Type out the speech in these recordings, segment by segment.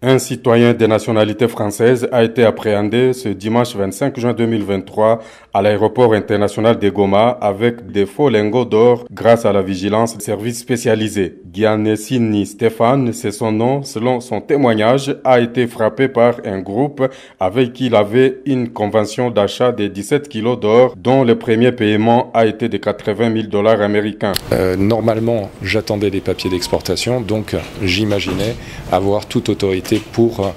Un citoyen de nationalité française a été appréhendé ce dimanche 25 juin 2023 à l'aéroport international de Goma avec des faux lingots d'or grâce à la vigilance des services spécialisés. Gianessini Stéphane, c'est son nom, selon son témoignage, a été frappé par un groupe avec qui il avait une convention d'achat de 17 kilos d'or dont le premier paiement a été de 80 000 dollars américains. Normalement, j'attendais les papiers d'exportation, donc j'imaginais avoir toute autorité pour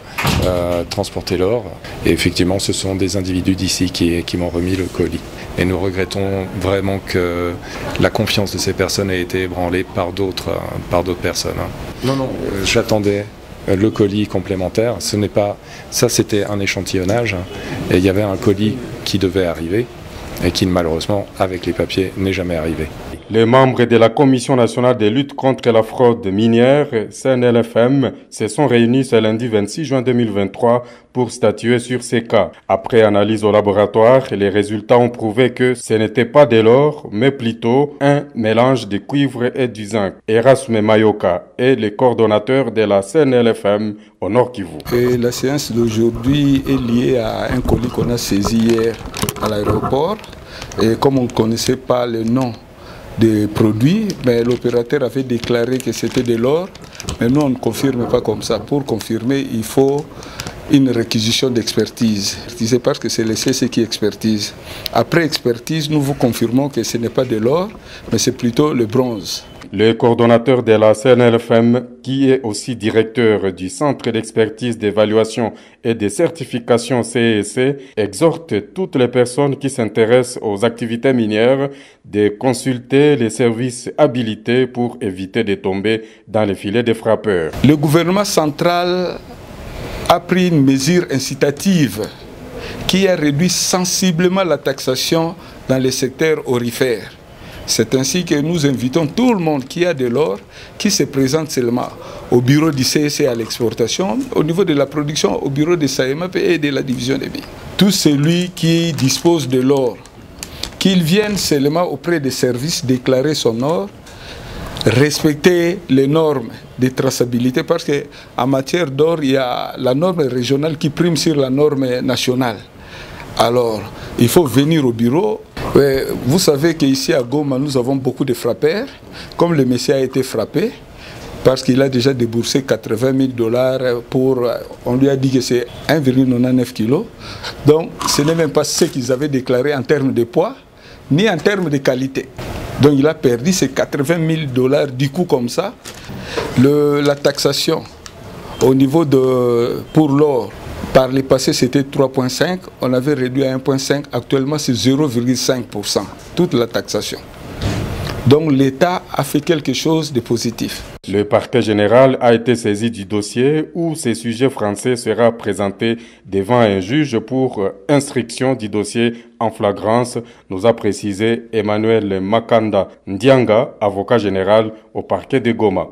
transporter l'or. Et effectivement, ce sont des individus d'ici qui m'ont remis le colis. Et nous regrettons vraiment que la confiance de ces personnes ait été ébranlée par d'autres personnes. Non, j'attendais le colis complémentaire. Ça, c'était un échantillonnage. Et il y avait un colis qui devait arriver et qui, malheureusement, avec les papiers, n'est jamais arrivé. Les membres de la Commission nationale de lutte contre la fraude minière, CNLFM, se sont réunis ce lundi 26 juin 2023 pour statuer sur ces cas. Après analyse au laboratoire, les résultats ont prouvé que ce n'était pas de l'or, mais plutôt un mélange de cuivre et du zinc. Erasme Mayoka est le coordonnateur de la CNLFM au Nord Kivu. Et la séance d'aujourd'hui est liée à un colis qu'on a saisi hier à l'aéroport. Et comme on ne connaissait pas le nom des produits, mais l'opérateur avait déclaré que c'était de l'or, mais nous on ne confirme pas comme ça. Pour confirmer, il faut une réquisition d'expertise. C'est parce que c'est le CC qui expertise. Après expertise, nous vous confirmons que ce n'est pas de l'or, mais c'est plutôt le bronze. Le coordonnateur de la CNLFM, qui est aussi directeur du Centre d'expertise d'évaluation et de certification CEC, exhorte toutes les personnes qui s'intéressent aux activités minières de consulter les services habilités pour éviter de tomber dans les filets des frappeurs. Le gouvernement central a pris une mesure incitative qui a réduit sensiblement la taxation dans les secteurs aurifères. C'est ainsi que nous invitons tout le monde qui a de l'or, qui se présente seulement au bureau du CEC à l'exportation, au niveau de la production, au bureau de SAEMAP et de la division des billes. Tout celui qui dispose de l'or, qu'il vienne seulement auprès des services déclarer son or, respecter les normes de traçabilité, parce qu'en matière d'or, il y a la norme régionale qui prime sur la norme nationale. Alors, il faut venir au bureau. Vous savez qu'ici à Goma, nous avons beaucoup de frappeurs. Comme le monsieur a été frappé, parce qu'il a déjà déboursé 80 000 dollars pour... On lui a dit que c'est 1,99 kg. Donc, ce n'est même pas ce qu'ils avaient déclaré en termes de poids, ni en termes de qualité. Donc, il a perdu ces 80 000 dollars du coup comme ça. La taxation au niveau de... pour l'or, par le passé, c'était 3,5, on avait réduit à 1,5, actuellement c'est 0,5%, toute la taxation. Donc l'État a fait quelque chose de positif. Le parquet général a été saisi du dossier où ce sujet français sera présenté devant un juge pour instruction du dossier en flagrance, nous a précisé Emmanuel Makanda Ndianga, avocat général au parquet de Goma.